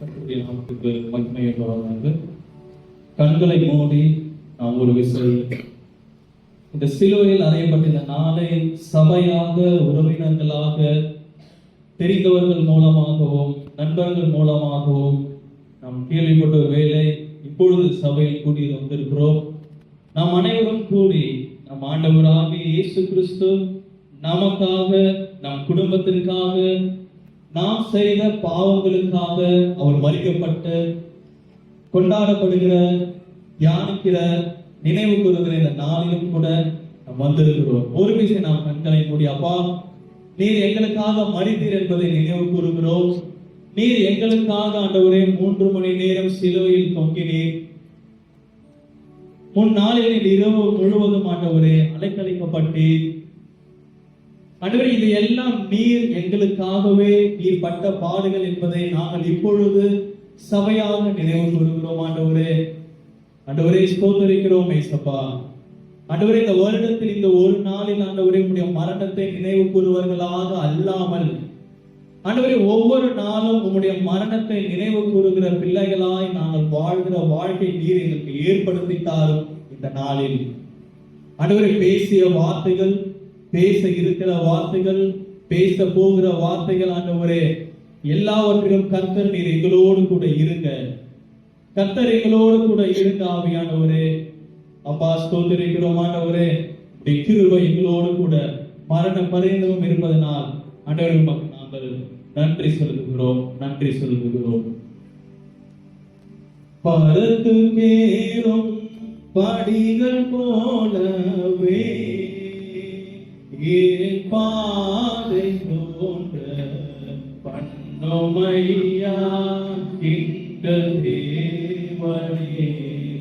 கர்த்தருடைய நாமத்துக்கு மகிமை உண்டாவதாக. கண்களை மூடி நாம் ஒரு விசை இந்த சிலுவையில் அறையப்பட்ட இந்த நாளை சபையாக, உறவினர்களாக, தெரிந்தவர்கள் மூலமாகவும் நண்பர்கள் மூலமாகவும் நாம் கேள்விப்பட்ட ஒரு வேளை இப்பொழுது சபையில் கூடி வந்திருக்கிறோம். நாம் அனைவரும் கூடி நம் ஆண்டவராகிய இயேசு கிறிஸ்து நமக்காக, நம் குடும்பத்திற்காக, நாம் செய்த பாவங்களுக்காக அவர் மறிக்கப்பட்டு கொண்டாடப்படுகிற, தியானிக்கிற, நினைவு கூறுகிற இந்த நாளிலும் கூட நாம் வந்திருக்கிறோம். ஒரு விஷயம் நாம் கண்களை மூடி, அப்பா நீர் எங்களுக்காக மரித்தீர் என்பதை நினைவு கூறுகிறோம். நீர் எங்களுக்காக ஆண்டவரே 3 மணி நேரம் சிலுவையில் தொங்கினீர். முன்னாளில் இரவு முழுவதும் ஆண்டவரே அலைக்கழிக்கப்பட்டீர். ஆண்டவரே இது எல்லாம் நீர் எங்களுக்காகவே நீர் பட்ட பாடுகள் என்பதை நாங்கள் இப்பொழுது சபையாக நினைவு கூறுகிறோம். ஆண்டவரே ஸ்தோத்திரிக்கிறோம் ஏசப்பா. ஆண்டவரே இந்த வருடத்தில் இந்த ஒரு நாளில் ஆண்டவரே உம்முடைய மரணத்தை நினைவு கூறுவர்களாக அல்லாமல் ஆண்டவரே ஒவ்வொரு நாளும் உம்முடைய மரணத்தை நினைவு கூறுகிற பிள்ளைகளாய் நாங்கள் வாழ்கிற வாழ்க்கை நீர் எங்களுக்கு ஏற்படுத்தித்தாரும். இந்த நாளில் ஆண்டவரே பேசிய வார்த்தைகள், பேச இருக்கிற வார்த்தைகள், பேச போகிற வார்த்தைகள் ஆண்டவரே எல்லாவற்றிலும் கர்த்தர் நீர் எங்களோடு கூட இருங்க. கர்த்தர் எங்களோடு கூட இருங்க ஆவியானவரே. அப்பா ஸ்தோத்திரிக்கிறோம் ஆண்டவரே. கிருபை எங்களோடு கூட மரண பரியந்தமும் இருப்பதனால் ஆண்டவரே உமக்கு நாங்கள் நன்றி சொல்லுகிறோம். பரத்து கேளும் படிகள் போலவே பாதை தோன்ற பண்ணோமையா தேவனே.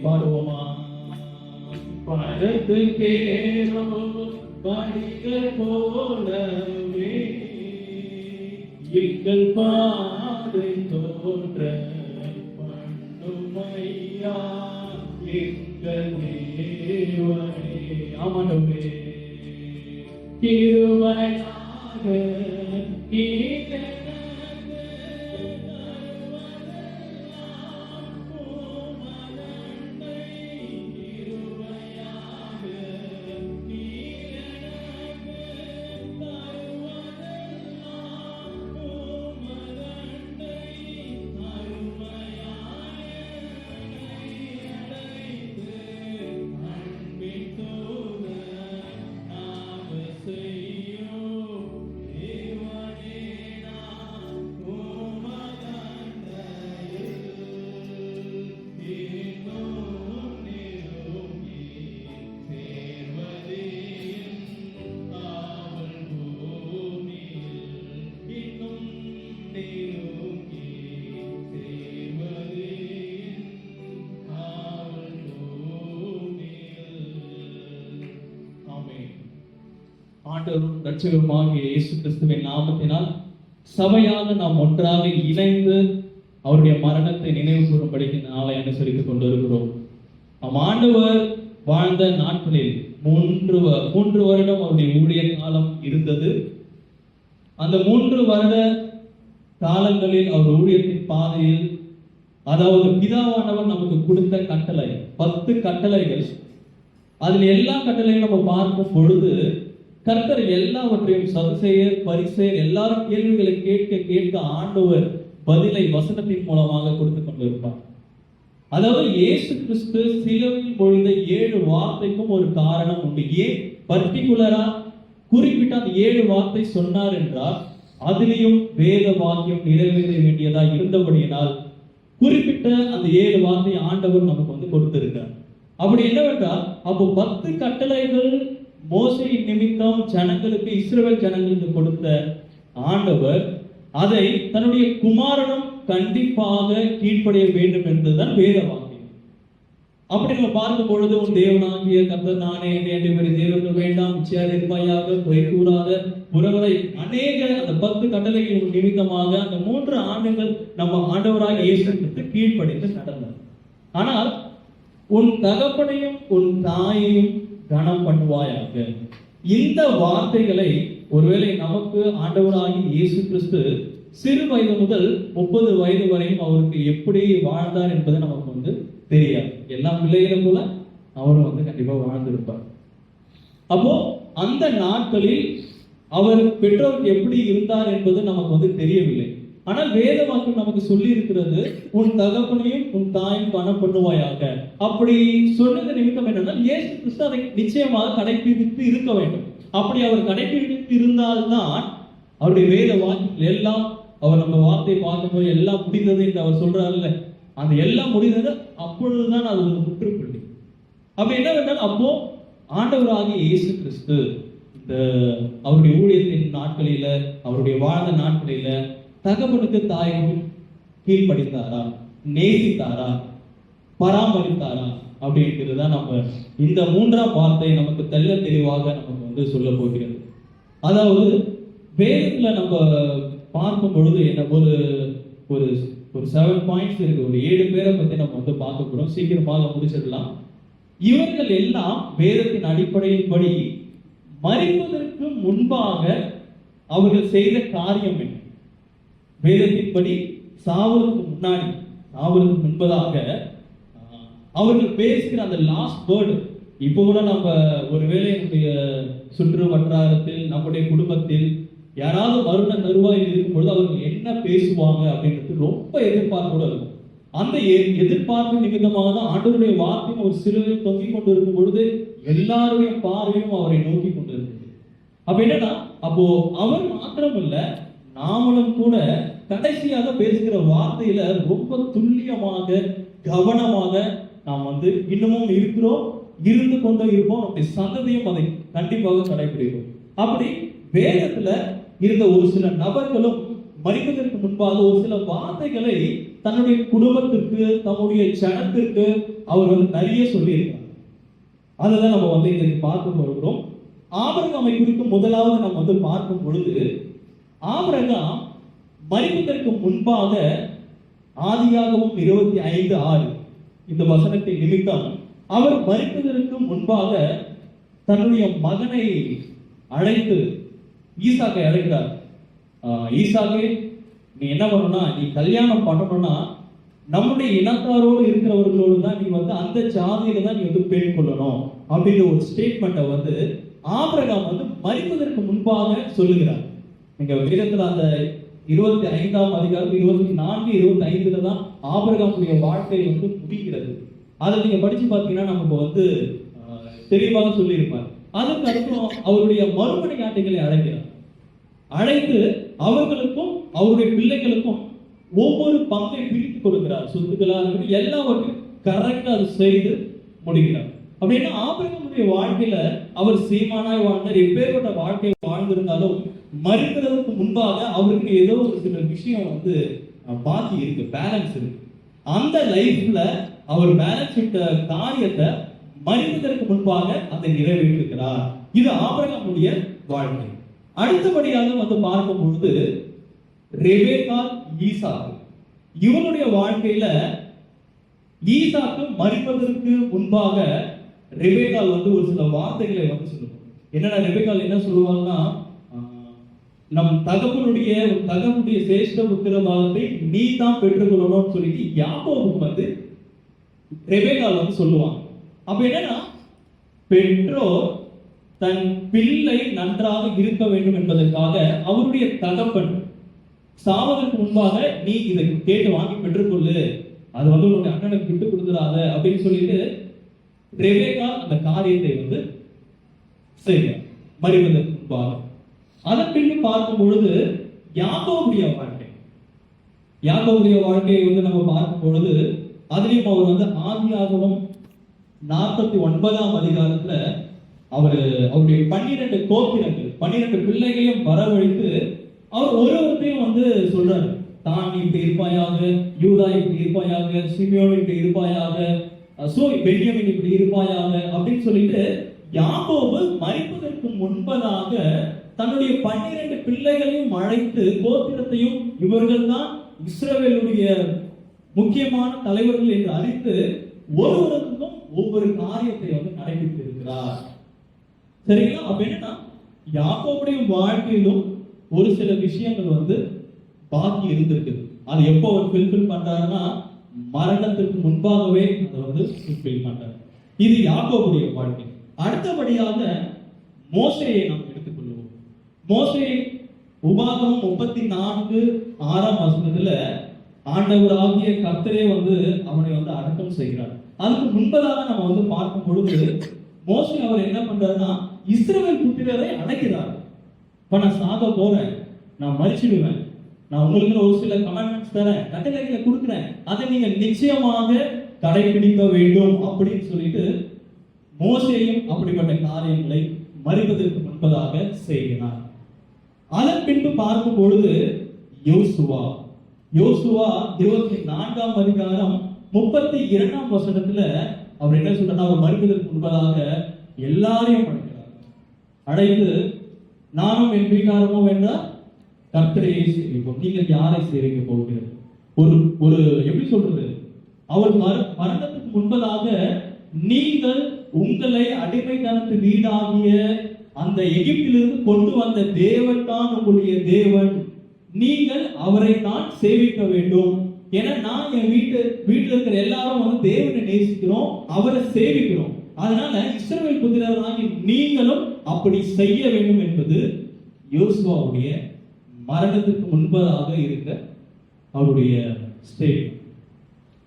பாடுவோமா? பரத்து கேளும் படிகள் போலவே எங்கள் பாதை தோன்ற பண்ணுமையா எங்கள் தேவனே. ஆமாண்டவரே கிருபையாக ஆண்டவரும் இரட்சகருமாகிய இயேசு கிறிஸ்துவின் நாமத்தினால் சபையாக நாம் ஒன்றாக இணைந்து அவருடைய மரணத்தை நினைவு கூறும்படிக்கு நாளை அனுசரித்துக் கொண்டிருக்கிறோம். நம் ஆண்டவர் வாழ்ந்த நாட்களில் 3 வருடம் அவருடைய ஊழிய காலம் இருந்தது. அந்த 3 வருட காலங்களில் அவர் ஊழியத்தின் பாதையில், அதாவது பிதாவானவர் நமக்கு கொடுத்த கட்டளை 10 கட்டளைகள். அதில் எல்லா கட்டளையும் நம்ம பார்க்கும் பொழுது கர்த்தர் எல்லாவற்றையும் சதுசேயர், பரிசேயர் எல்லாரும் கேள்விகளை கேட்க ஆண்டவர் பதிலை வசனத்தின் மூலமாக கொடுத்து கொண்டிருப்பார். அதாவது இயேசு கிறிஸ்து சிலுவையில் பொழிந்த 7 வார்த்தைக்கும் ஒரு காரணம் உண்டு. ஏன் பர்டிகுலரா குறிப்பிட்ட அந்த 7 வார்த்தை சொன்னார் என்றால் அதிலையும் வேத வாக்கியம் நிறைவேற வேண்டியதா இருந்தபடியினால் குறிப்பிட்ட அந்த 7 வார்த்தை ஆண்டவர் நமக்கு கொடுத்திருக்கிறார். அப்படி என்னவென்றால் அப்போ 10 கட்டளைகள் மோசேயின் நிமித்தம் ஜனங்களுக்கு, இஸ்ரவேல் ஜனங்களுக்கு கொடுத்த ஆண்டவர் அதை தன்னுடைய குமாரனும் கண்டிப்பாக கீழ்ப்படைய வேண்டும் என்பதுதான் வேத வாக்கியம். அப்படி நம்ம பார்க்கும் பொழுது உன் தேவனாகிய கர்த்தர் நானே என்று தேவர்கள் வேண்டாம், நிச்சயாதிருப்பாயாக, பொய் கூறாத, புறவரை அநேக அந்த 10 கட்டளைகள் நிமித்தமாக அந்த 3 ஆண்டுகள் நம்ம ஆண்டவராக இயேசு கிறிஸ்து கீழ்ப்படிந்து நடந்தார். ஆனால் உன் தகப்பனையும் உன் தாயையும் கனம் பண்ணுவாயாக. இந்த வார்த்தைகளை ஒருவேளை நமக்கு ஆண்டவராகிய இயேசு கிறிஸ்து சிறு வயது முதல் 30 வயது வரையும் அவருக்கு எப்படி வாழ்ந்தார் என்பது நமக்கு வந்து தெரியாது. எல்லா பிள்ளைகளும் போல அவரும் வந்து கண்டிப்பா வாழ்ந்திருப்பார். அப்போ அந்த நாட்களில் அவர் பெற்றோருக்கு எப்படி இருந்தார் என்பது நமக்கு வந்து தெரியவில்லை. ஆனால் வேத வாக்கியம் நமக்கு சொல்லி இருக்கிறது, உன் தகப்பனையும் உன் தாயும் கனம் பண்ணுவாயாக. அப்படி சொன்னது நிமித்தம் என்னன்னா, இயேசு கிறிஸ்து அதை நிச்சயமாக கடைபிடித்து இருக்க வேண்டும். அப்படி அவர் கடைபிடித்து இருந்தால்தான் அவருடைய வேத வாக்கியங்கள் எல்லாம், அவர் நம்ம வார்த்தையை பார்க்கும்போது எல்லாம் முடிந்தது என்று அவர் சொல்றாருல்ல, அந்த எல்லாம் முடிந்தது அப்பொழுதுதான் அது ஒரு முற்றுப்புள்ளி. அப்ப என்னவென்றால், அப்போ ஆண்டவராகிய இயேசு கிறிஸ்து இந்த அவருடைய ஊழியத்தின் நாட்களில, அவருடைய வாழ்ந்த நாட்களில தகப்பனுக்கு தாய்க்கும் கீழ்ப்படித்தாரா, நேசித்தாரா, பராமரித்தாரா அப்படிங்கிறது தான் நம்ம இந்த 3ஆம் வார்த்தை நமக்கு தெல்ல தெளிவாக நமக்கு வந்து சொல்ல போகிறது. அதாவது வேதத்துல நம்ம பார்க்கும் பொழுது என்ன ஒரு ஒரு ஒரு 7 பாயிண்ட்ஸ் இருக்கு. ஒரு 7 பேரை பத்தி நம்ம வந்து பார்க்க போறோம். சீக்கிரமாக முடிச்சிடலாம். இவர்கள் எல்லாம் வேதத்தின் அடிப்படையின்படி மரிப்பதற்கு முன்பாக அவர்கள் செய்த காரியம் என்ன? வேதத்தின்படி சாவதற்கு முன்னாடி, சாவதற்கு முன்பதாக அவர்கள் பேசுகிற அந்த லாஸ்ட் வேர்டு. இப்போ கூட நம்ம ஒருவேளை நம்முடைய சுற்று வட்டாரத்தில், நம்முடைய குடும்பத்தில் யாராவது மருண நறுவாயில் இருக்கும் பொழுது அவர்கள் என்ன பேசுவாங்க அப்படின்றது ரொம்ப எதிர்பார்ப்போட இருக்கும். அந்த எதிர்பார்ப்பு நிமித்தமாக தான் ஆண்டவருடைய வார்த்தையும் ஒரு சிலுவையில் தொங்கிக் கொண்டு இருக்கும் பொழுது எல்லாருடைய பார்வையும் அவரை நோக்கி கொண்டு இருக்குது. அப்ப என்னன்னா, அப்போ அவர் மாத்திரம் இல்ல, நாமளும் கூட கடைசியாக பேசுகிற வார்த்தையில ரொம்ப துல்லியமாக, கவனமாக நாம் வந்து இன்னமும் இருக்கிறோம், இருந்து கொண்டே இருப்போம். நம்முடைய சந்ததியும் அதை கண்டிப்பாக கடைபிடிக்கும். அப்படி வேதத்துல இருந்த ஒரு சில நபர்களும் மரிப்பதற்கு முன்பாக ஒரு சில வார்த்தைகளை தன்னுடைய குடும்பத்திற்கு, தன்னுடைய ஜனத்திற்கு அவர் வந்து நிறைய சொல்லியிருக்காங்க. அதுதான் நம்ம வந்து இன்றைக்கு பார்க்க போகிறோம். ஆபிரகாமை குறித்து முதலாவது நம்ம வந்து பார்க்கும் பொழுது, ஆபிரகாம் மரிப்பதற்கு முன்பாக ஆதியாகமம் 25:6 இந்த வசனத்தின் நிமித்தம் அவர் மரிப்பதற்கு முன்பாக தன்னுடைய மகனை அழைத்து, ஈசாக்கை அழைக்கிறார். ஈசாக்கே, நீ என்ன பண்ணணும்னா, நீ கல்யாணம் பண்ணணும்னா நம்முடைய இனத்தாரோடு இருக்கிறவர்களோடு தான் நீ வந்து அந்த ஜாதியில தான் நீ வந்து பெண் கொள்ளணும் அப்படின்ற ஒரு ஸ்டேட்மெண்ட்டை வந்து ஆபிரகாம் வந்து மரிப்பதற்கு முன்பாக சொல்லுகிறார். நீங்க வேதத்துல அந்த 25ஆம் அதிகாரம் 24, 25 தான் ஆபிரகாமுடைய வாழ்க்கை வந்து முடிகிறது. அதை நீங்க படிச்சு பார்த்தீங்கன்னா நமக்கு வந்து தெளிவாக சொல்லியிருப்பார். அதுக்கு அப்புறம் அவருடைய மறுமணி ஆட்டைகளை அழைக்கிறார். அழைத்து அவர்களுக்கும் அவருடைய பிள்ளைகளுக்கும் ஒவ்வொரு பங்கை பிரித்து கொடுக்கிறார். சொத்துக்களாக எல்லாவற்றையும் கரெக்டா அது செய்து முடிக்கிறார். அப்படின்னா ஆபிரகாமுடைய வாழ்க்கையில அவர் சீமானாய் வாழ்ந்தார். எப்பேற்பட்ட வாழ்க்கையை வாழ்ந்திருந்தாலும் மரிக்கிறதுக்கு முன்பாக அவருக்கு ஏதோ ஒரு சில விஷயம் வந்து பாக்கி இருக்கு, பேலன்ஸ் இருக்கு. அந்த லைஃப்ல அவர் பேலன்ஸ் விட்ட காரியத்தை மரிப்பதற்கு முன்பாக அதை நிறைவேற்றுகிறார். இது ஆபிரகாமுடைய வாழ்க்கை. அடுத்தபடியாக வந்து பார்க்கும் பொழுது ரெபேக்கா, ஈசாக்கு, இவனுடைய வாழ்க்கையில ஈசாக்கு மரிப்பதற்கு முன்பாக ரெபேக்கால் வந்து ஒரு சில வார்த்தைகளை வந்து சொல்லுவாங்க. என்னன்னா, ரெபேக்கால் என்ன சொல்லுவாங்கன்னா, நம் தகப்பனுடைய சேஷ்ட உத்திரவாதத்தை நீ தான் பெற்றுக்கொள்ளணும்னு சொல்லிட்டு யாக்கோபுக்கு வந்து ரெபேக்கால் வந்து சொல்லுவாங்க. அப்ப என்னன்னா, பெற்றோர் தன் பிள்ளை நன்றாக இருக்க வேண்டும் என்பதற்காக அவருடைய தகப்பன் சாவதற்கு முன்பாக நீ இதை கேட்டு வாங்கி பெற்றுக்கொள்ளு, அது வந்து உன்னுடைய அண்ணனுக்கு விட்டு கொடுத்துடாத அப்படின்னு சொல்லிட்டு ரெபேக்கா அந்த காரியத்தை வந்து செய்கிறார் மரிப்பதற்கு முன்பாக. அதன் பின்பு பார்க்கும் பொழுது யாக்கோபுடைய வாழ்க்கையை வந்து நம்ம பார்க்கும் பொழுது அதுலயும் அவர் வந்து ஆதியாகமம் 49ஆம் அதிகாரத்துல அவருடைய 12 கோத்திரங்கள், 12 பிள்ளைகளையும் வரவழைத்து அவர் ஒருவரையும் வந்து சொல்றாரு, தான் இப்படி இருப்பாயாக, யூதா இப்படி இருப்பாயாக, சிமியோன் இப்படி இருப்பாயாக, பென்யமீன் இப்படி இருப்பாயாக அப்படின்னு சொல்லிட்டு யாக்கோபு மரிப்பதற்கு முன்பதாக தன்னுடைய 12 பிள்ளைகளையும் அழைத்து கோத்திரத்தையும் இவர்கள் தான் இஸ்ரவேலுடைய முக்கியமான தலைவர்கள் என்று அறிந்து ஒருவருக்கும் ஒவ்வொரு காரியத்தை வந்து நடைபெற்று இருக்கிறார். சரிங்களா? அப்ப என்னன்னா, யாக்கோபுடைய வாழ்க்கையிலும் ஒரு சில விஷயங்கள் வந்து பாக்கி இருந்திருக்குது. அது எப்போ அவர் ஃபில்ஃபில் பண்றாருன்னா மரணத்திற்கு முன்பாகவே அதை வந்து ஃபில்ஃபில் பண்றாரு. இது யாக்கோபுடைய வாழ்க்கை. அடுத்தபடியாக மோசேயை நாம் எடுத்துக்கொள்வோம். மோசே உபாகமம் 34:6 ஆண்டவராகிய கர்த்தரே வந்து அவனை வந்து அடக்கம் செய்கிறார். அதுக்கு முன்பதாக நம்ம வந்து பார்க்கும் பொழுது மோசே அவர் என்ன பண்றாருன்னா இஸ்ரவேல் புத்திரரை அழைக்கிறார். இப்ப நான் சாக போறேன், நான் மரிச்சிடுவேன், நான் உங்களுக்கு ஒரு சில கமெண்ட்மெண்ட்ஸ் தரேன், கட்டளைகளை கொடுக்குறேன், அதை நீங்க நிச்சயமாக கடைபிடிக்க வேண்டும் அப்படின்னு சொல்லிட்டு மோசேயும் அப்படிப்பட்ட காரியங்களை மரிப்பதற்கு முன்பதாக செய்கிறார். அதன் பின்பு பார்க்கும் பொழுது யோசுவா 24:32 அவர் என்ன சொல்றாரு, அவர் மரிப்பதற்கு முன்பதாக எல்லாரையும் அழைக்கிறார். அழைத்து நானும் என் வீட்டாரமும் என்றால் கர்த்தரையை சேவிப்போம். நீங்கள் யாரை சேவிக்க போகிறது? ஒரு எப்படி சொல்றது, அவர் மரணத்துக்கு முன்பதாக நீங்கள் உங்களை அடிமைத்தனத்து வீடாகிய அந்த எகிப்திலிருந்து கொண்டு வந்த தேவன் தான் உங்களுடைய தேவன், நீங்கள் அவரை தான் சேவிக்க வேண்டும். ஏன்னா நான் என் வீட்டுல இருக்கிற எல்லாரும் வந்து தேவனை நேசிக்கிறோம், அவரை சேவிக்கிறோம். அதனால இஸ்ரவேல் புத்திரராகிய நீங்களும் அப்படி செய்ய வேண்டும் என்பது யோசுவாவுடைய மரணத்துக்கு முன்பதாக இருக்க அவருடைய ஸ்டேட்.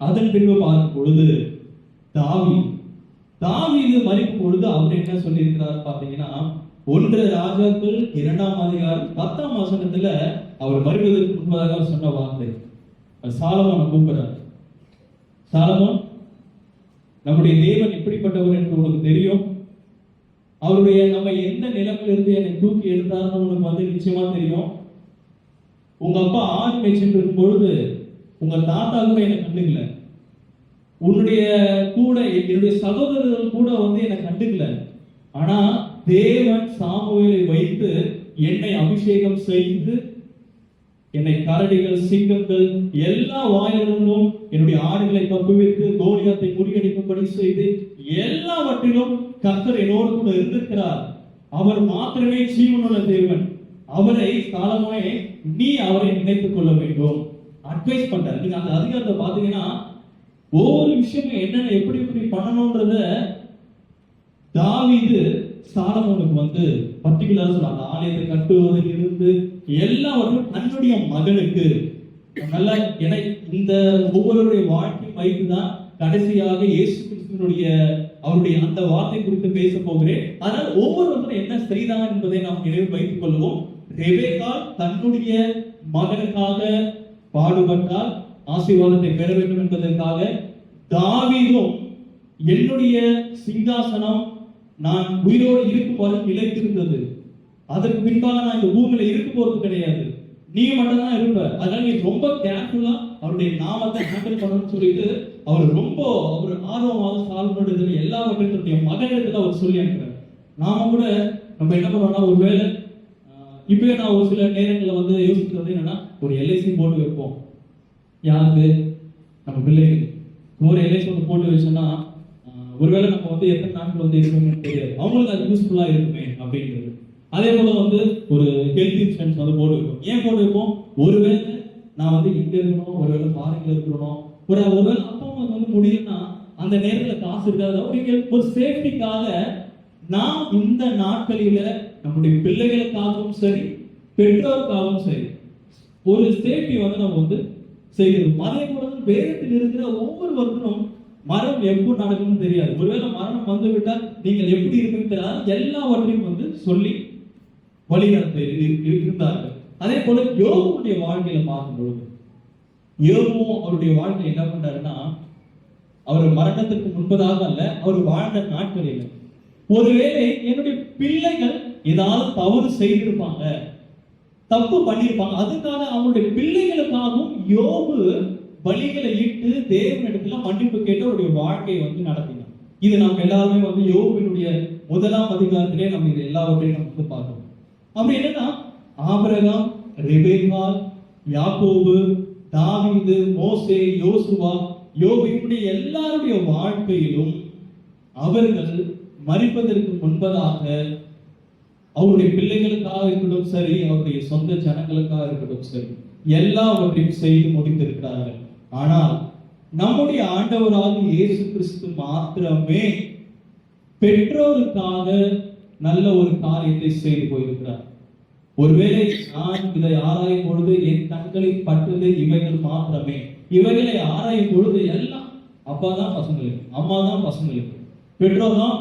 அதன் பின்பு பார்க்கும் பொழுது தாவீது மரிக்கும் பொழுது அவர் என்ன சொல்லியிருக்கிறார் பார்த்தீங்கன்னா 1 ராஜாக்கள் 2:10 அவர் மரிப்பதற்கு முன்பதாக சொன்ன வார்த்தை, சாலமோனை கூப்பிடுறார். சாலமோன், நம்முடைய தேவன் எப்படிப்பட்டவர் என்று உனக்கு தெரியும், அவருடைய நம்ம எந்த நிலைமையிலிருந்து என்னை தூக்கி எடுத்தாருன்னு உனக்கு வந்து நிச்சயமா தெரியும். உங்க அப்பா ஆடு மேய்ச்சிட்டு இருக்கும் பொழுது உங்க தாத்தா கூட என்னை கண்டுக்கல, உன்னுடைய கூட என்னுடைய சகோதரர்கள் கூட வந்து என்னை கண்டுக்கல. ஆனா தேவன் சாமுவேலை வைத்து என்னை அபிஷேகம் செய்து என்னை கரடிகள், சிங்கங்கள் எல்லா வாயிலிருந்தும் என்னுடைய ஆடுகளை தப்புவித்து கோலியாத்தை முறியடிக்கும்படி செய்து எல்லாவற்றிலும் கர்த்தர் என்னோடு கூட இருந்திருக்கிறார். அவர் மாத்திரமே ஜீவனுள்ள தேவன். அவரை சாலமோனே நீ அவரை நினைத்துக் கொள்ள வேண்டும் அட்வைஸ் பண்றாரு. நீங்க அந்த அதிகாரத்தை பாத்தீங்கன்னா ஒவ்வொரு விஷயமும் என்னென்ன எப்படி பண்ணணும்ன்றத தாவீது சாலமோனுக்கு வந்து பர்டிகுலரா சொல்றாங்க. ஆலயத்தை கட்டுவதில் இருந்து எல்லாவற்றும் தன்னுடைய மகனுக்கு நல்ல என இந்த ஒவ்வொருடைய வாழ்க்கை வைத்துதான் கடைசியாக இயேசு கிறிஸ்துவினுடைய அவருடைய அந்த வார்த்தை குறித்து பேச போகிறேன். அதனால் ஒவ்வொருவரும் என்ன செய்தார் என்பதை நாம் நினைவு வைத்துக் கொள்வோம். ரெபெக்காள் தன்னுடைய மகனுக்காக பாடுபட்டால் ஆசீர்வாதத்தை பெற வேண்டும் என்பதற்காக, தாவீதும் என்னுடைய சிங்காசனம் நான் உயிரோடு இருக்கும் வரை நிலைத்திருந்தது, அதற்கு பின்பாக நான் இந்த பூமியில இருக்க போறது கிடையாது, நீ மட்டும் தான் இருப்ப, அதனால நீ ரொம்ப கேர்ஃபுல்லா அவருடைய நாமத்தை ஹேண்டில் பண்ணணும்னு சொல்லிட்டு அவர் ரொம்ப ஆர்வமாக சால்வ் எல்லாவற்றையும் மகனிடத்துல அவர் சொல்லி அனுப்புறாரு. நாம கூட நம்ம என்ன பண்ணுவோம்னா, ஒருவேளை இப்பவே நான் ஒரு சில நேரங்களில் வந்து யோசிக்கிறது என்னன்னா, ஒரு எல்ஐசி போட்டு வைப்போம். யாருக்கு? நம்ம பிள்ளைகள். ஒரு எல்ஐசி ஒன்று போட்டு வச்சோம்னா ஒருவேளை நம்ம வந்து எத்தனை நாட்கள் வந்து இருக்குன்னு தெரியாது, அவங்களுக்கு அது யூஸ்ஃபுல்லா இருக்குமே அப்படிங்கிறது. அதே போல வந்து ஒரு ஹெல்த் இன்சூரன்ஸ் வந்து போட்டு வைப்போம். ஏன் போட்டு வைப்போம்? ஒருவேளை நான் வந்து இங்க இருக்கணும், ஒருவேளை ஃபாரின்ல இருக்கணும், ஒருவேளை அப்பா அம்மா வந்து முடியலன்னா அந்த நேரத்துல காசு இருக்காது, ஒரு சேஃப்டிக்காக நாம் இந்த நாட்களில நம்முடைய பிள்ளைகளுக்காகவும் சரி பெற்றோருக்காகவும் சரி ஒரு சேஃப்டி வந்து நம்ம வந்து செய்கிறோம். அதே போல வேதத்தில் இருக்கிற ஒவ்வொருவருக்கும் மரம் எப்போ நடக்கும்னு தெரியாது. ஒருவேளை மரணம் வந்து விட்டால் நீங்கள் எப்படி இருப்பீங்க எல்லாவற்றையும் வந்து சொல்லி வழிநடத்த இருந்தார்கள். அதே போல யோபுடைய வாழ்க்கையில பார்க்கும்பொழுது யோபுவும் அவருடைய வாழ்க்கையை என்ன பண்றாருன்னா, அவர் மரணத்துக்கு முன்பதாக அல்ல, அவர் வாழ்ந்த நாட்களில் ஒருவேளை என்னுடைய பிள்ளைகள் ஏதாவது தவறு செய்திருப்பாங்க, தப்பு பண்ணியிருப்பாங்க, அதுக்காக அவங்களுடைய பிள்ளைகளுக்காகவும் யோபு பலிகளை இட்டு தேவனிடத்துல மன்னிப்பு கேட்டு அவருடைய வாழ்க்கையை வந்து நடத்தினார். இது நாம் எல்லாருமே வந்து யோபுவினுடைய 1ஆம் அதிகாரத்திலே நம்ம இது எல்லாவற்றையும் நம்ம வந்து பார்க்கணும். அப்படி என்னன்னா, ஆபிரகாம், ரெபெக்காள், யாக்கோபு, தாவீது, மோசே, யோசுவா, யோபு இப்படி எல்லாருடைய வாழ்க்கையிலும் அவர்கள் மரிப்பதற்கு முன்பதாக அவருடைய பிள்ளைகளுக்காக இருக்கட்டும் சரி, அவருடைய சொந்த ஜனங்களுக்காக இருக்கட்டும் சரி, எல்லாவற்றையும் செய்து முடித்திருக்கிறார்கள். ஆனால் நம்முடைய ஆண்டவராகிய இயேசு கிறிஸ்து மாத்திரமே பெற்றோருக்காக நல்ல ஒரு காரியத்தை செய்து போயிருக்கிறார். ஒருவேளை நான் இதை ஆராயும் பொழுது என் கண்களில் பட்டது இவைகள் மாத்திரமே. இவைகளை ஆராயும் பொழுது எல்லாம் அப்பா தான் பசங்களுக்கு, அம்மா தான் பசங்களுக்கு, பெற்றோர் தான்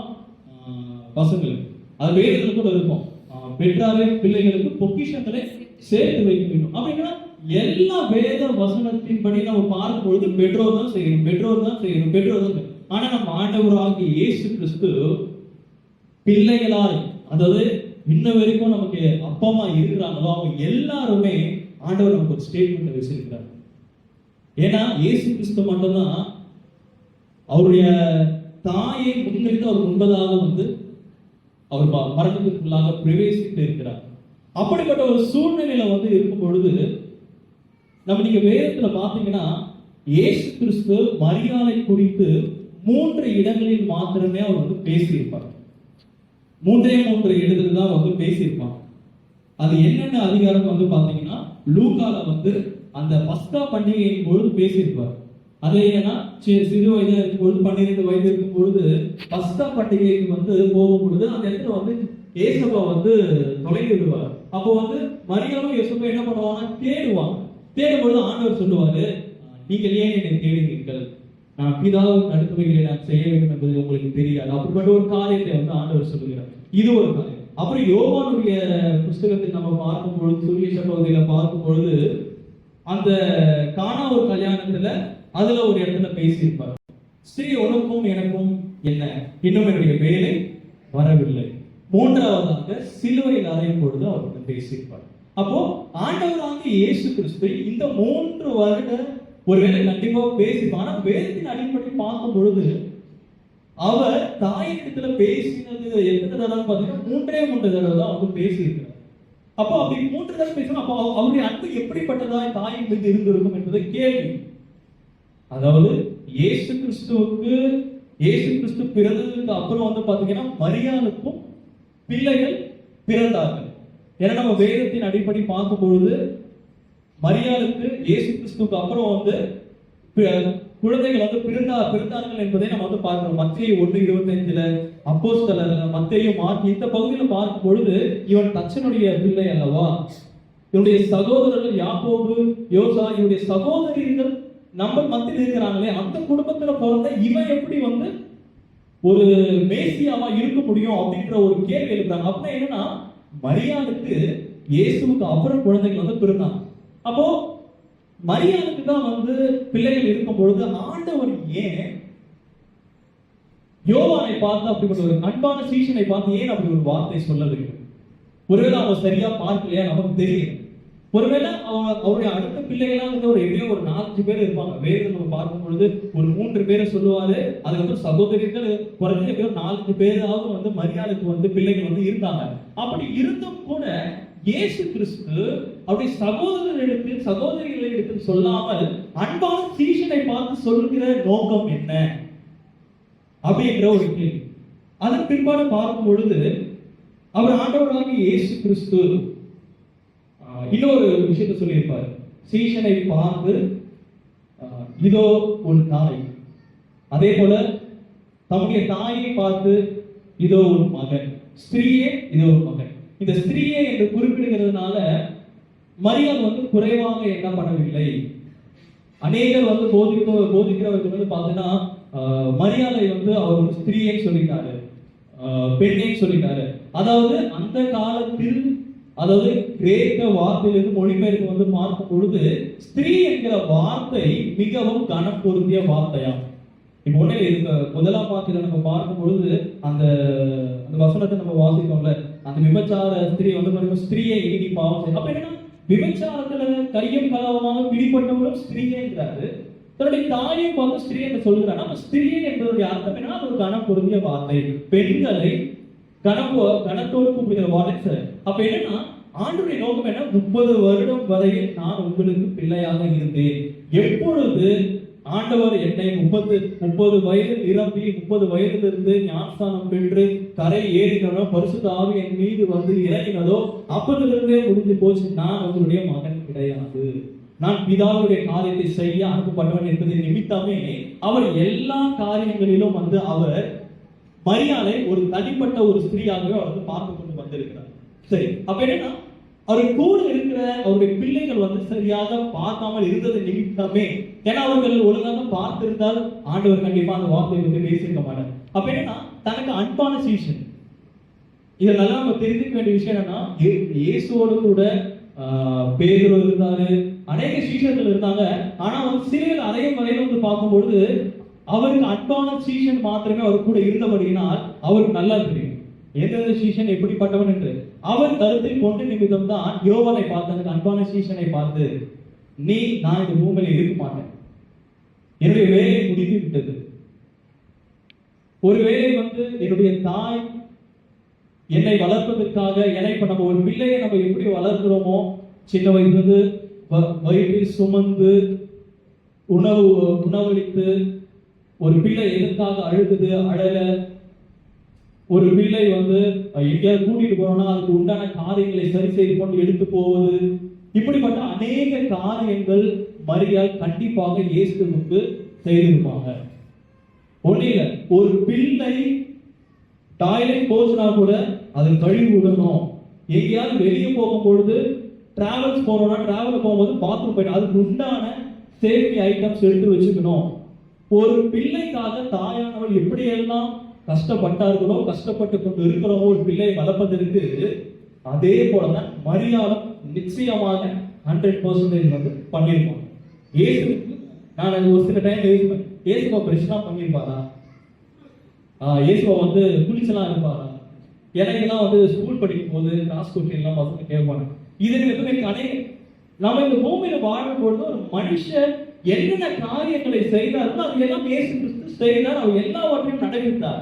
பசங்களுக்கு. அது வேதத்துல கூட இருக்கும், பெற்றாரே பிள்ளைகளுக்கு பொக்கிஷங்களை சேர்த்து வைக்க வேண்டும் அப்படின்னா எல்லா வேத வசனத்தின்படி நம்ம பார்க்கும் பொழுது பெற்றோர் தான் செய்யணும், பெற்றோர் தான் செய்யணும், பெற்றோர் தான். ஆனா நம்ம ஆண்டவராகிய இயேசு கிறிஸ்து பிள்ளைகளாய், அதாவது இன்ன வரைக்கும் நமக்கு அப்பமா இருக்கிறாங்களோ அவங்க எல்லாருமே ஆண்டவர் நமக்கு ஒரு ஸ்டேட்மெண்ட் வச்சிருக்கிறார். ஏன்னா இயேசு கிறிஸ்து மட்டும்தான் அவருடைய தாயை முன்னிட்டு அவர் முன்பதாக அவர் மரணத்துக்குள்ளாக பிரவேசித்து இருக்கிறார். அப்படிப்பட்ட ஒரு சூழ்நிலையில இருக்கும் பொழுது நீங்க வேதத்துல பாத்தீங்கன்னா இயேசு கிறிஸ்து மரியாதை குறித்து 3 இடங்களில் மாத்திரமே அவர் பேசியிருப்பார். 3 இடத்துல தான் பேசியிருப்பாங்க. அது என்னென்ன அதிகாரம் பாத்தீங்கன்னா லூக்கால அந்த பஸ்கா பண்டிகையின் பொழுது பேசியிருப்பார். அது ஏன்னா சிறு வயது இருக்கும் பொழுது 12 வயது இருக்கும் பொழுது பஸ்கா பண்டிகைக்கு போகும் பொழுது அந்த இடத்துல ஏசப்பா தொலைந்து விடுவார். அப்போ மரியாவும் ஏசப்பா என்ன பண்ணுவாங்க, தேடுவாங்க. தேடும் பொழுது ஆண்டவர் சொல்லுவாரு, நீங்கள் ஏன் என்னை தேடுவீர்கள், நான் பிதாவுக்கு அடுத்து வைக்கிறேன், நான் செய்ய வேண்டும் என்பது உங்களுக்கு தெரியாது. அப்படிப்பட்ட ஒரு காரியத்தை ஆண்டவர் சொல்லுகிறார். இது ஒரு காரியம். அப்புறம் யோவானுடைய புஸ்தகத்தை நம்ம பார்க்கும் பொழுது, சுவிசேஷ பகுதியில பார்க்கும் பொழுது அந்த கானா ஒரு கல்யாணத்துல அதுல ஒரு இடத்துல பேசியிருப்பார், ஸ்ரீ உனக்கும் எனக்கும் என்ன, இன்னும் என்னுடைய வேலை வரவில்லை. 3வதாக சிலுவையில் அறையும் பொழுது அவர் பேசியிருப்பார். அப்போ ஆண்டவராகிய இயேசு கிறிஸ்து இந்த 3 வருட ஒருவேளை கண்டிப்பா பேசிப்பார். ஆனா வேதத்தின் அடிப்படை பார்க்கும் பொழுது அவர் தாயிடத்துல பேசினது எத்தனை தடவை பாத்தீங்கன்னா 3 தடவை தான் பேசியிருக்கிறார். அப்போ அப்படி 3 தடவை பேசணும். அப்போ அவருடைய அன்பு எப்படிப்பட்டதா தாயின் மீது இருந்திருக்கும் என்பதை கேள்வி. அதாவது இயேசு கிறிஸ்து பிறந்ததுக்கு அப்புறம் பாத்தீங்கன்னா மரியாளுக்கும் பிள்ளைகள் பிறந்தார்கள். ஏன்னா நம்ம வேதத்தின் அடிப்படை பார்க்கும் பொழுது மரியாளுக்கு இயேசு கிறிஸ்துக்கு அப்புறம் குழந்தைகள் பிறந்தார்கள் என்பதை நம்ம பார்க்கிறோம். மத்தேயு 1:25 அப்போஸ்தலர் மத்தேயு மார்க் இந்த பகுதியில பார்க்கும் பொழுது இவன் தச்சனுடைய பிள்ளை அல்லவா, இவனுடைய சகோதரர்கள் யாக்கோபு யோசா, இவனுடைய சகோதரிகள் நம்ம மத்தியில் இருக்கிறாங்களே, அந்த குடும்பத்துல பிறந்த இவன் எப்படி ஒரு மேசியாவா இருக்க முடியும் அப்படின்ற ஒரு கேள்வி எழுப்புறாங்க. அப்படின்னா என்னன்னா மரியாளுக்கு இயேசுவுக்கு அப்புறம் குழந்தைகள் பிறந்தாங்க. அப்போ மரியாளுக்கு தான் பிள்ளைகள் இருக்கும் பொழுது ஆண்டவர் ஏன் யோவானை பார்த்து அப்படிப்பட்ட ஒரு அன்பான சீஷனை பார்த்து ஏன் அப்படி ஒரு வார்த்தை சொல்லவில்லை? ஒருவேளை அவங்க சரியா பார்க்கலையா நமக்கு தெரியும். ஒருவேளை அவருடைய அடுத்த பிள்ளைகளாம் ஒரு எப்படியோ ஒரு 4 பேர் இருப்பாங்க. வேறு நம்ம பார்க்கும் பொழுது ஒரு 3 பேரை சொல்லுவாரு. அதுக்கப்புறம் சகோதரிகள் குறைஞ்ச எப்படியோ 4 பேராவது மரியாளுக்கு பிள்ளைகள் இருந்தாங்க. அப்படி இருந்தும் கூட இயேசு கிறிஸ்து அவருடைய சகோதரிகளை எடுத்து சொல்லாமல் அன்பான சீஷனை பார்த்து சொல்கிற நோக்கம் என்ன அப்படிங்கிற ஒரு கேள்வி. அதன் பிற்பாடு பார்க்கும் பொழுது அவர் ஆண்டவராகிய இயேசு கிறிஸ்து இன்னொரு விஷயத்தை சொல்லியிருப்பார். சீஷனை பார்த்து இதோ ஒரு தாய், அதே போல தம்முடைய தாயை பார்த்து இதோ ஒரு மகன், ஸ்திரீயே இதோ ஒரு மகன். இந்த ஸ்திரீயே என்று குறிப்பிடுகிறதுனால மரியாள் குறைவாக எண்ணப்படவில்லை. அநேகர் போதிக்கிறவர்கள் பார்த்தீங்கன்னா மரியாதை அவர் ஒரு ஸ்திரீயை சொல்லிட்டாரு, பெண்ணை சொல்லிட்டாரு. அதாவது அந்த காலத்தில், அதாவது கிரேக்க வார்த்தையிலிருந்து மொழிபெயர்ப்பு பார்க்கும் பொழுது ஸ்திரீ என்கிற வார்த்தை மிகவும் கனம் பொருந்திய வார்த்தையா. இப்போ ஒண்ணு முதலாம் வார்த்தையில நம்ம பார்க்கும் பொழுது அந்த வசனத்தை நம்ம வாசிக்கோம்ல, அந்த விபச்சார ஸ்திரீ ஸ்திரீயை இனி பாவம் செய்யும். அப்ப என்னன்னா விபச்சாரத்துல கையும் களவுமாக பிடிப்பட்டவரும் ஸ்திரீங்கிறாரு, தன்னுடைய தாயும் பார்த்து ஸ்திரீ என்று சொல்கிறார். நம்ம ஸ்திரீ என்பதனுடைய அர்த்தம் என்ன, அது ஒரு கனம் பொருந்திய வார்த்தை, பெண்களை கனத்தோடு கூப்பிடுகிற வார்த்தை. அப்ப என்னன்னா ஆண்டவருடைய நோக்கம் என்ன, 30 வருடம் வரையில் நான் உங்களுக்கு பிள்ளையாக இருந்தேன், எப்பொழுது ஆண்டவர் என்னை 30 வயது நிரம்பி 30 வயதிலிருந்து ஞானஸ்நானம் பெற்று கரை ஏறினதோ பரிசுத்த ஆவி என் மீது வந்து இறங்கினதோ அப்பதிலிருந்தே முடிஞ்சு போச்சு. நான் உங்களுடைய மகன் கிடையாது. நான் பிதாவுடைய காரியத்தை செய்ய அனுப்பப்பட்டவன் என்பதை நிமித்தமே அவர் எல்லா காரியங்களிலும் வந்து அவர் மரியாதை ஒரு தனிப்பட்ட ஒரு ஸ்திரீயாகவே அவர் பார்த்து கொண்டு வந்திருக்கிறார். சரி, அப்ப என்னன்னா அவர் கூட இருக்கிற அவருடைய பிள்ளைகள் வந்து சரியாக பார்க்காமல் இருந்தது நிமித்தமே, ஏன்னா அவர்கள் ஒழுங்காக பார்த்திருந்தால் ஆண்டவர் கண்டிப்பா அந்த வார்த்தையை வந்து பேசியிருக்க மாட்டார். அப்ப என்னன்னா தனக்கு அன்பான சீசன், இதை நல்லா நம்ம தெரிஞ்சுக்க வேண்டிய விஷயம் என்னன்னா, இயேசுவோடு கூட பேதுரு இருந்தாரு, அநேக சீஷர்கள் இருந்தாங்க. ஆனா வந்து சிலையில் அதையும் வரையில வந்து பார்க்கும்பொழுது அவருக்கு அன்பான சீசன் மாத்திரமே அவர் கூட இருந்தபடியினால் அவருக்கு நல்லா தெரியும் எந்தெந்த சீசன் எப்படிப்பட்டவன் என்று. அவர் கருத்தை கொண்டு நிமித்தம் தான் யோவானை பார்த்து அந்த அன்பான சீசனை பார்த்து, நான் இந்த பூமியில இருக்க மாட்டேன், என்னுடைய வேலையை முடித்து விட்டது. ஒருவேளை வந்து என்னுடைய தாய் என்னை வளர்ப்பதற்காக, இப்ப நம்ம ஒரு பிள்ளையை நம்ம எப்படி வளர்க்கிறோமோ, சின்ன வயசுல வயிற்றில் சுமந்து உணவளித்து, ஒரு பிள்ளை எதற்காக அழுகுது அழல, ஒரு பிள்ளை வந்து எங்கேயாவது கூட்டிட்டு போறோம்னா அதுக்கு உண்டான காரியங்களை சரி செய்து கொண்டு எடுத்து போவது, இப்படிப்பட்ட அநேக காரியங்கள் மரியாள் கண்டிப்பாக இயேசுவுக்கு செய்திருப்பாங்க. ஒண்ணு இல்ல, ஒரு பிள்ளை டாய்லெட் போச்சுனா கூட அதை கழுவி விடணும். எங்கேயாவது வெளியே போகும் பொழுது டிராவல்ஸ் போறோம்னா டிராவல் போகும்போது பாத்ரூம் போயிட்டு அதுக்கு உண்டான சேஃப்டி ஐட்டம்ஸ் எடுத்து வச்சுக்கணும். ஒரு பிள்ளைக்காக தாயானவள் எப்படியெல்லாம் கஷ்டப்பட்டார்களோ, கஷ்டப்பட்டு கொண்டு இருக்கிறோமோ ஒரு பிள்ளை வளர்ப்பதற்கு, அதே போலதான் மரியாளும் நிச்சயமாக 100% வந்து பண்ணிருப்பாங்க. இயேசுக்கு நான் ஒரு சில டைம் யோசிப்பேன், இயேசுவா பிரச்சனை பண்ணிருப்பாரா, இயேசுவா வந்து குளிச்சலாம் இருப்பாரா. எனக்கெல்லாம் வந்து ஸ்கூல் படிக்கும் போது கிளாஸ் எல்லாம் பசங்க கேட்பாங்க. இதுக்கு நம்ம இந்த பூமியில வாழும் பொழுது ஒரு மனுஷன் என்னென்ன காரியங்களை செய்தார்களோ அது எல்லாம் இயேசு கிறிஸ்து செய்தார். அவர் எல்லாவற்றையும் நடைபெற்றார்.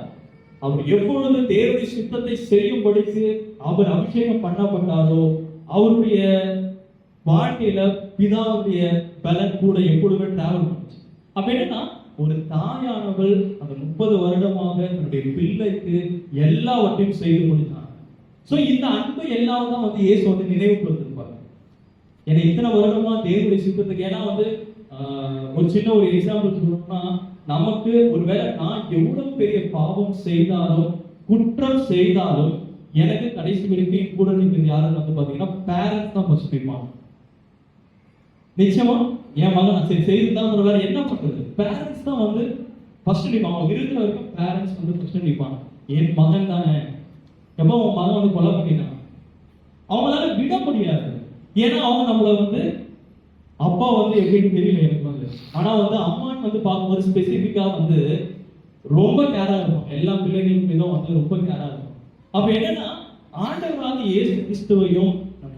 அவர் எப்பொழுது தேவனுடைய சித்தத்தை செய்யும்படிக்கு அவர் அபிஷேகம் பண்ணப்பட்டாரோ, அவருடைய வாழ்க்கையில பிதாவுடைய பலன் கூட எப்பொழுதுமே டிராவல் பண்ணுச்சு. அப்ப என்னன்னா, ஒரு தாயானவள் அந்த 30 வருடமாக தன்னுடைய பிள்ளைக்கு எல்லாவற்றையும் செய்து முடித்தார். சோ இந்த அன்பு எல்லாம் தான் வந்து இயேசு வந்து நினைவுபடுத்திருப்பாங்க. ஏன்னா இத்தனை வருடமா தேவனுடைய சித்தத்துக்கு, ஏன்னா வந்து ஒரு சின்ன ஒரு எக்ஸாம்பிள் சொல்லணும்னா, நமக்கு ஒருவேளை நான் எவ்வளவு பெரிய பாவம் செய்தாலும் குற்றம் செய்தாலும் எனக்கு கடைசி வரைக்கும் கூட இருக்கிறது யாரும் வந்து பாத்தீங்கன்னா பேரண்ட்ஸ் தான் ஃபர்ஸ்ட் நிற்பாங்க. நிச்சயமா என் மகன் நான் சரி செய்துதான் ஒரு வேற என்ன பண்றது, பேரண்ட்ஸ் தான் வந்து ஃபர்ஸ்ட் நிற்பாங்க. அவங்க இருக்கிற வரைக்கும் பேரண்ட்ஸ் வந்து ஃபர்ஸ்ட் நிற்பாங்க. என் மகன் தானே, எப்போ உன் மகன் வந்து கொலை பண்ணிட்டான், அவங்களால விட முடியாது. ஏன்னா அவங்க நம்மள வந்து அப்பா வந்து எப்படின்னு தெரியல எனக்கு வந்து, ஆனா வந்து அம்மான்னு வந்து பார்க்கும்போது ஸ்பெசிபிக்கா வந்து ரொம்ப கேரா இருக்கும். எல்லா பிள்ளைகளும் மீதும் வந்து ரொம்ப கேரா இருக்கும். அப்ப என்னன்னா, ஆண்டவராக இயேசு கிறிஸ்துவையும்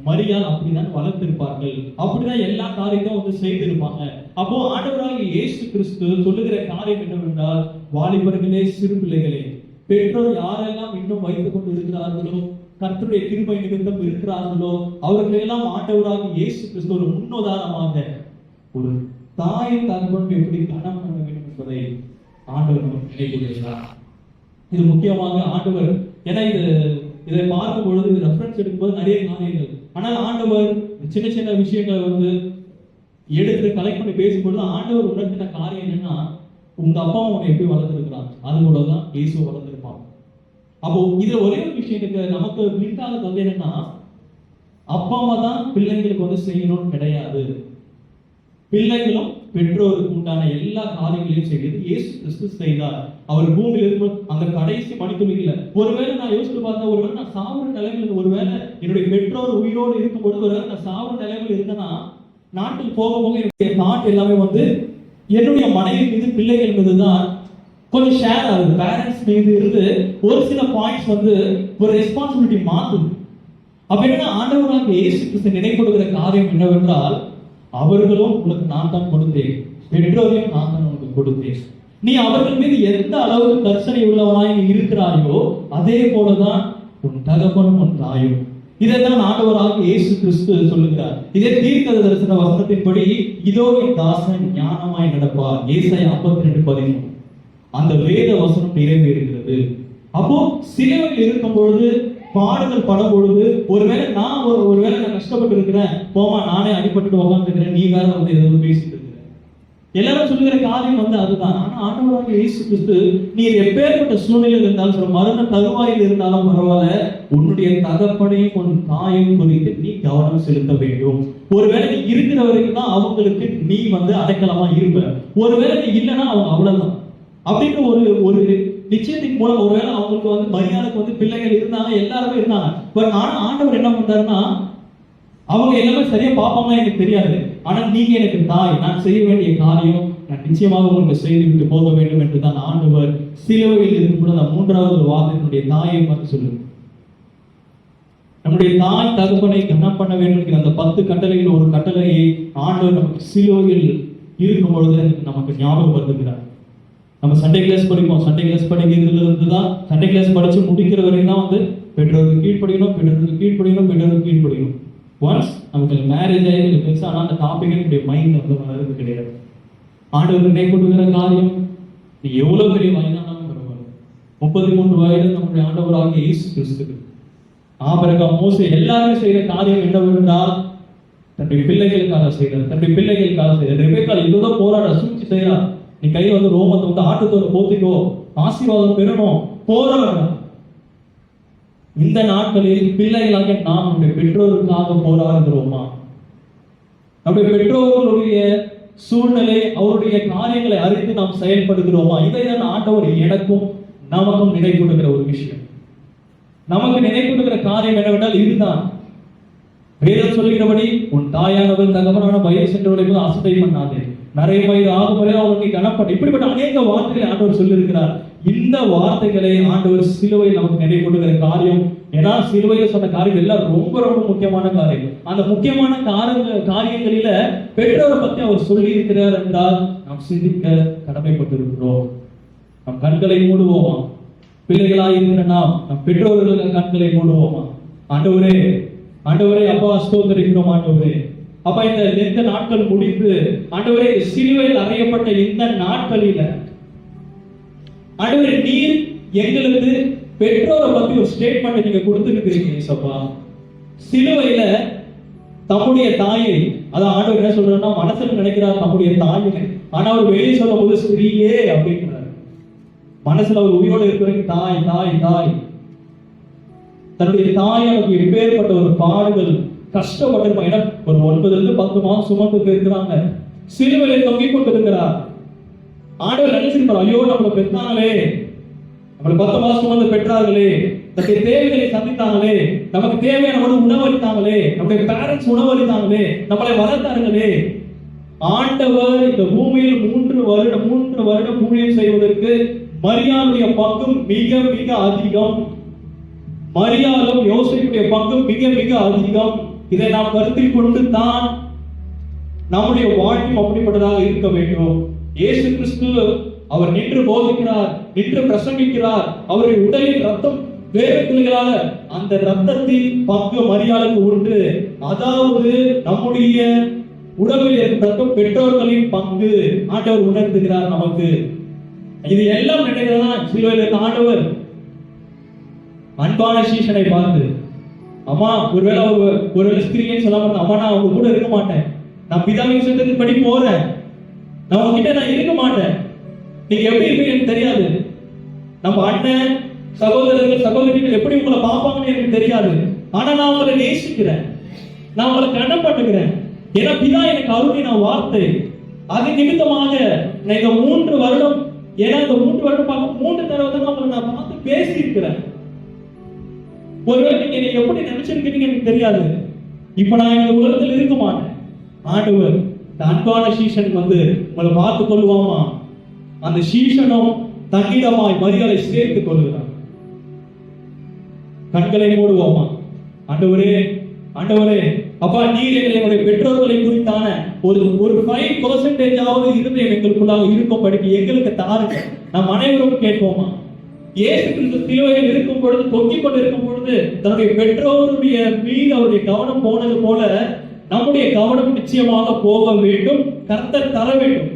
மரியாள் அப்படிதான் வளர்த்திருப்பார்கள், அப்படிதான் எல்லா காரியத்தையும் வந்து செய்திருப்பாங்க. அப்போ ஆண்டவராக இயேசு கிறிஸ்து சொல்லுகிற காரியம் என்னவென்றால், வாலிபர்களே, சிறு பிள்ளைகளே, பெற்றோர் யாரெல்லாம் இன்னும் வைத்துக் கொண்டு இருக்கிறார்களோ, கர்த்தருடைய கிருபை நிமித்தம் இருக்கிறார்களோ, அவர்களெல்லாம் ஆண்டவராக இயேசு கிறிஸ்து ஒரு முன்னுதாரணமாக ஒரு தாயின் தகவல் எப்படி கனம் பண்ண வேண்டும் என்பதை ஆண்டவர் நினைவுகிறார். இது முக்கியமாக ஆண்டவர், ஏன்னா இதை பார்க்கும் பொழுது ரெஃபரன்ஸ் எடுக்கும்போது நிறைய காரியங்கள், ஆனால் ஆண்டவர் சின்ன சின்ன விஷயங்களை வந்து எடுத்து கலெக்ட் பண்ணி பேசும்பொழுது ஆண்டவர் உணர்த்தின காரியம் என்னன்னா, உங்க அப்பா உன்னை எப்படி வளர்ந்துருக்கிறான், அது போலதான் இயேசு வளர்ந்துருப்பான். அப்போ இது ஒரே ஒரு விஷயத்துக்கு நமக்கு வீட்டாக வந்து என்னன்னா, அப்பா அம்மா தான் பிள்ளைங்களுக்கு வந்து செய்யணும்னு கிடையாது. பிள்ளைகளும் பெற்றோருக்கு உண்டான எல்லா காரியங்களையும் செய்வது இயேசு கிறிஸ்து செய்தார். அவர் பூமியில் இருக்கும் அந்த கடைசி மணித்துளியில, ஒருவேளை நான் யோசித்து பார்த்தா, ஒருவேளை நான் சாவுற நிலைமையில, ஒருவேளை என்னுடைய பெற்றோர் உயிரோடு இருக்கும் பொழுது ஒருவேளை நான் சாவுற நிலைமையில் இருந்தேன்னா, நாட்டுக்கு போக போக என்னுடைய நாட்டு எல்லாமே வந்து என்னுடைய மனைவி மீது பிள்ளைகள் மீது தான் கொஞ்சம் ஷேர் ஆகுது. பேரண்ட்ஸ் மீது இருந்து ஒரு சில பாயிண்ட்ஸ் வந்து ஒரு ரெஸ்பான்சிபிலிட்டி மாத்துது. அப்ப என்ன, ஆண்டவராக இயேசு கிறிஸ்து நினைப்படுகிற காரியம் என்னவென்றால், அவர்களும் உனக்கு நான் தான் கொடுத்தேன், பெற்றோரையும் நான் தான் உனக்கு கொடுத்தேன். நீ அவர்கள் மீது எந்த அளவுக்கு கர்சனை உள்ளவனாய் நீ இருக்கிறாயோ, அதே போலதான் உன் தகப்பனும் உன் தாயும். இதைத்தான் ஆண்டவராகிய இயேசு கிறிஸ்து சொல்லுகிறார். இதே தீர்க்க தரிசன வசனத்தின்படி இதோ என் தாசன் ஞானமாய் நடப்பார், ஏசாயா 52:13. அந்த வேத வசனம் நிறைவேறுகிறது. அப்போ சிலுவையில் இருக்கும் பொழுது, பாடுகள் படும் பொழுது, ஒருவேளை நான் கஷ்டப்பட்டு இருக்கிறேன், போமா நானே அடிபட்டு உட்காந்துருக்கிறேன், நீ வேற வந்து எதுவும் பேசிட்டு இருக்கிற, எல்லாரும் சொல்லுகிற காரியம் வந்து அதுதான். ஆனா ஆண்டவராகிய இயேசு கிறிஸ்து, நீ எப்பேற்பட்ட சூழ்நிலையில் இருந்தாலும் சொல்ல, மரண தருவாயில் இருந்தாலும் பரவாயில்ல, உன்னுடைய தகப்பனையும் உன் தாயும் குறித்து நீ கவனம் செலுத்த வேண்டும். ஒருவேளை நீ இருக்கிற வரைக்கும் தான் அவங்களுக்கு நீ வந்து அடைக்கலமா இருப்ப, ஒருவேளை நீ இல்லைன்னா அவங்க அவ்வளவுதான் அப்படின்ற ஒரு நிச்சயத்தின் மூலம் ஒருவேளை அவங்களுக்கு வந்து மரியாதைக்கு வந்து பிள்ளைகள் இருந்தாங்க, எல்லாருமே இருந்தாங்க. பட் ஆனா ஆண்டவர் என்ன பண்றாருன்னா, அவங்க எல்லாமே சரியா பார்ப்பாங்க எனக்கு தெரியாது, ஆனா நீங்க எனக்கு தாய், நான் செய்ய வேண்டிய காரியம் நான் நிச்சயமாக உங்களுக்கு செய்து விட்டு போக வேண்டும் என்று தான் ஆண்டவர் சிலுவையில் இருக்கும் பொழுது அந்த 3வது வார்த்தையினுடைய தாயை பார்த்து சொல்லுங்க. நம்முடைய தாய் தகப்பனை கனம் பண்ண வேண்டும். அந்த 10 கட்டளைகள் ஒரு கட்டளையை ஆண்டவர் நமக்கு சிலுவையில் இருக்கும் பொழுது நமக்கு ஞாபகம் வருகிறார். நம்ம சண்டே கிளாஸ் படிப்போம், சண்டே கிளாஸ் படிக்கிறதுல இருந்து தான், சண்டே கிளாஸ் படிச்சு முடிக்கிற வரைக்கும் தான் வந்து பெற்றோருக்கு கீழ்ப்படியணும், பெற்றோருக்கு கீழ்ப்படியணும், பெற்றோருக்கு கீழ்ப்படியணும். ஒன்ஸ் நமக்கு மேரேஜ் ஆகி பெருசா, ஆனால் அந்த டாபிக் நம்முடைய மைண்ட் வந்து வளர்றது கிடையாது. ஆண்டவர் நினை கொடுக்கிற காரியம், நீ எவ்வளவு பெரிய வயதானாலும் பரவாயில்ல, 33 வயது நம்முடைய ஆண்டவராகிய இயேசு கிறிஸ்துக்கு, ஆபிரகாம், மோசே எல்லாருமே செய்த காரியம் என்னவென்றால் தன்னுடைய பிள்ளைகளுக்காக செய்தார், தன்னுடைய பிள்ளைகளுக்காக செய்தார். ரெபெக்கா இதுதான் போராட சூழ்ச்சி செய்யறார், நீ கையில வந்து ரோமத்தை வந்து ஆட்டுத்தோட போத்திக்கோ, ஆசீர்வாதம் பெறணும், போராடணும். இந்த நாட்களில் பிள்ளைகளாக நாம் நம்முடைய பெற்றோருக்காக போராடுகிறோமா? நம்முடைய பெற்றோர்களுடைய சூழ்நிலை, அவருடைய காரியங்களை அறிந்து நாம் செயல்படுகிறோமா? இதைதான் ஆண்டவர் எனக்கும் நமக்கும் நினை கொடுக்கிற ஒரு விஷயம். நமக்கு நினை கொடுக்கிற காரியம் என்னவென்றால் இதுதான். வேதம் சொல்லுகிறபடி, உன் தாயானவர் தகவனான வயது சென்றவர்களுக்கு ஆசை பண்ணாதே, நிறைய வயது ஆகும் வரை அவருக்கு கனப்பட்ட, இப்படிப்பட்ட அநேக வார்த்தைகளை ஆண்டவர் சொல்லியிருக்கிறார். இந்த வார்த்தைகளை ஆண்டவர் சிலுவையில் நமக்கு நினை கொடுக்கிற காரியம். ஏன்னா சிலுவையில் சொன்ன காரியம் எல்லாம் ரொம்ப ரொம்ப முக்கியமான காரியம். அந்த முக்கியமான காரியங்களில பெற்றோரை பற்றி அவர் சொல்லி இருக்கிறார் என்றால் நாம் சிந்திக்க கடமைப்பட்டிருக்கிறோம். நம் கண்களை மூடுவோமா? பிள்ளைகளாக இருக்கிற நம் பெற்றோர்களுக்கு கண்களை மூடுவோமா? ஆண்டவரே, ஆண்டவரே, அப்பா ஸ்தோத்திரிக்கிறோம் ஆண்டவரே. அப்பா, இந்த நாட்கள் முடிந்து ஆண்டவரே, சிலுவையில் அறையப்பட்ட இந்த நாட்களில ஆண்டவரே, நீர் எங்களுக்கு பெற்றோரை பத்தி ஒரு ஸ்டேட்மெண்ட் நீங்க கொடுத்துருக்கீங்க. சப்பா, சிலுவையில தம்முடைய தாயை, அதான் ஆண்டவர் என்ன சொல்றாருன்னா, மனசுல நினைக்கிறார் தம்முடைய தாயை, ஆனா அவர் வெளியே சொல்லும் போது ஸ்திரீயே அப்படின்றாரு. மனசுல அவர் உயிரோடு இருக்கிற தாய் தாய் தாய், தன்னுடைய தாயாருக்கு எப்பேற்பட்ட ஒரு பாடுகள், கஷ்டப்பட்டிருப்பாங்க. ஏன்னா ஒரு 9-10 மாதம் சுமந்து இருக்கிறாங்க, சிலுவையில தொங்கிக் கொண்டிருக்கிறார். ஆண்டவர் நினைச்சிருப்பார், ஐயோ நம்மளை பெற்றாங்களே, நம்மளை 10 மாதம் சுமந்து பெற்றார்களே, தன்னுடைய தேவைகளை சந்தித்தாங்களே, நமக்கு தேவையான உணவளித்தாங்களே, நம்முடைய பேரண்ட்ஸ் உணவளித்தாங்களே, நம்மளை வளர்த்தார்களே. ஆண்டவர் இந்த பூமியில் 3 வருடம் ஊழியம் செய்வதற்கு மரியாளுடைய பங்கும் மிக மிக அதிகம். மரியாளும் யோசேப்புடைய பங்கும் மிக மிக அதிகம். இதை நாம் கருத்தில் கொண்டு தான் நம்முடைய வாழ்க்கை அப்படிப்பட்டதாக இருக்க வேண்டும். இயேசு கிறிஸ்து அவர் நின்று போதிக்கிறார், நின்று பிரசங்கிக்கிறார். அவருடைய உடலில் ரத்தம் வேறுகளாக, அந்த ரத்தத்தின் பங்கு மரியாளுக்கு உண்டு. அதாவது நம்முடைய உடலில் இருக்கும் ரத்தம் பெற்றோர்களின் பங்கு ஆண்டவர் உணர்த்துகிறார் நமக்கு. இது எல்லாம் நினைக்கிறதா சிலுவையில் இருக்க ஆண்டவர் அன்பான சீஷனை பார்த்து, அம்மா, ஒருவேளை ஒரு ஸ்திரீன்னு சொல்லாம, அம்மா நான் அவங்க கூட இருக்க மாட்டேன், நான் பிதாவின் சித்தத்தின் படி போறேன், நான் உங்ககிட்ட நான் இருக்க மாட்டேன், நீங்க எப்படி இருப்பீங்கன்னு தெரியாது, நம்ம அண்ணன் சகோதரர்கள் சகோதரிகள் எப்படி உங்களை பார்ப்பாங்கன்னு எனக்கு தெரியாது, ஆனா நான் உங்களை நேசிக்கிறேன், நான் உங்களை கனப்படுகிறேன், ஏன்னா பிதா எனக்கு அருளின வார்த்தை. அது நிமித்தமாக நான் இந்த 3 வருடம், ஏன்னா இந்த 3 வருடம் பார்க்க 3 தடவை தான் உங்களை நான் பார்த்து பேசி இருக்கிறேன். ஒருவேளை நீங்க எப்படி நினைச்சிருக்கீங்க எனக்கு தெரியாது. இப்ப நான் இந்த உலகத்தில் இருக்க மாட்டேன். ஆண்டவர் இந்த அன்பான சீஷன் வந்து உங்களை பார்த்து கொள்வாமா, அந்த சீஷனும் தன்னிடமாய் மரியாதை சேர்த்துக் கொள்கிறார். கண்களை மூடுவோமா? ஆண்டவரே, ஆண்டவரே, அப்பா, நீர் எங்களுடைய பெற்றோர்களை குறித்தான ஒரு 5% இருந்தே எங்களுக்குள்ளாக இருக்கும்படிக்கு எங்களுக்கு தாருங்க. நாம் அனைவரும் கேட்போமா? இயேசு கிறிஸ்து சிலுவையில் இருக்கும் பொழுது, தொங்கிக் கொண்டு இருக்கும் பொழுது தன்னுடைய பெற்றோருடைய மீது அவருடைய கவனம் போனது போல நம்முடைய கவனம் நிச்சயமாக போக வேண்டும். கர்த்தர் தர வேண்டும்.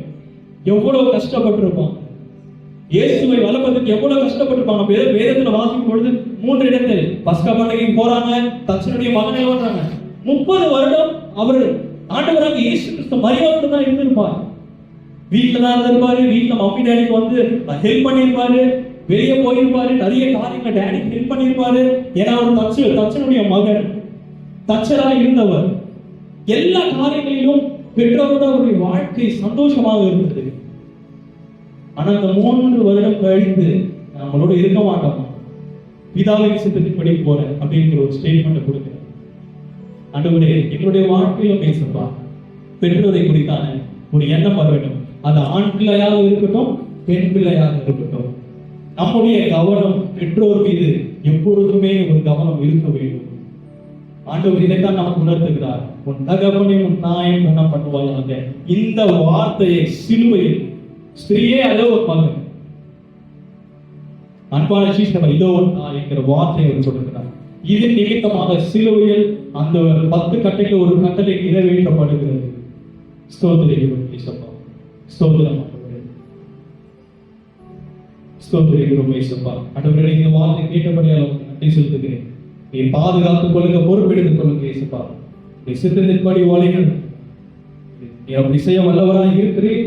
எவ்வளவு கஷ்டப்பட்டிருப்பான் இயேசுவை வளர்ப்பதற்கு, எவ்வளவு கஷ்டப்பட்டிருப்பாங்க. வேதத்துல வாசிக்கும் பொழுது 3 இடத்தில் பஸ்கா பண்டிகைக்கு போறாங்க, தச்சனுடைய மகனை வர்றாங்க. 30 வருடம் அவர் ஆண்டவராக இயேசு கிறிஸ்து மரியாதை தான் இருந்திருப்பார். வீட்டுல தான் இருந்திருப்பாரு. வீட்டுல மம்மி டேடிக்கு வந்து ஹெல்ப் பண்ணியிருப்பாரு, வெளியே போயிருப்பாரு, நிறைய காரியங்கள் டேடிக்கு ஹெல்ப் பண்ணியிருப்பாரு. ஏன்னா அவர் தச்சனுடைய மகன், தச்சரா இருந்தவர். எல்லா காரியங்களிலும் பெற்றோரோட அவருடைய வாழ்க்கை சந்தோஷமாக இருந்தது. ஆனா அந்த 3 வருடம் கழித்து நம்மளோட இருக்க மாட்டோம், பிதாவின் சித்தத்தின்படி போறேன் அப்படிங்கிற ஒரு ஸ்டேட்மெண்ட் கொடுக்கிறேன். ஆண்டவரே, எங்களுடைய வாழ்க்கையிலும் பேசப்பா, பெற்றோரை குறித்தான ஒரு எண்ணம் வர வேண்டும். அது ஆண் பிள்ளையாக இருக்கட்டும், பெண் பிள்ளையாக இருக்கட்டும், நம்முடைய கவனம் பெற்றோர் மீது எப்பொழுதுமே ஒரு கவனம் இருக்க வேண்டும். ஆண்டவர் இதைத்தான் நமக்கு உணர்த்துகிறார். உன் தகப்பனையும் உன் தாயையும் என்ன பண்ணுவாங்க. இந்த வார்த்தையை சிலுவையில், ஸ்திரீயே அதோ ஒரு மகன், அன்பான சீஷனை இதோ ஒரு தாய் என்கிற வார்த்தையை அவர் கொடுக்கிறார். இதன் நிமித்தமாக சிலுவையில் அந்த 10 கட்டைக்கு ஒரு கட்டளை நிறைவேற்றப்படுகிறது. ஸ்தோத்திரிக்கிறோம் இயேசுப்பா, ஸ்தோத்திரம் ஆண்டவரே, ஸ்தோத்திரிக்கிறோம் இயேசுப்பா. ஆண்டவரே, இந்த வார்த்தை கேட்டபடியால் நன்றி செலுத்துகிறேன். நீ பாதுகாத்துக் கொள்ளுங்க, பொறுப்பெடுத்துக் கொள்ளுங்க இயேசுப்பா. நீ சித்தத்தின்படி வாழுங்கள். நீ அப்படி செய்ய வல்லவராக இருக்கிறேன்.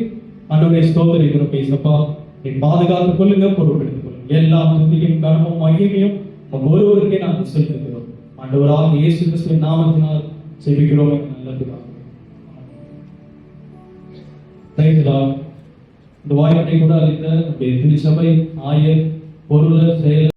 ஆண்டவரே, ஸ்தோத்திரிக்கிறோம் இயேசுப்பா. நீ பாதுகாத்துக் கொள்ளுங்க, பொறுப்பெடுத்துக் கொள்ளுங்க. எல்லா துதியும் கனமும் மகிமையும் ஒருவருக்கே நாங்கள் செலுத்துகிறோம். ஆண்டவராக இயேசு கிறிஸ்துவின் நாமத்தினால் செபிக்கிறோம். நல்லதுதான். இந்த வாய்ப்பை கூட அளித்த திருச்சபை ஆயர், பொருளர், செயலர்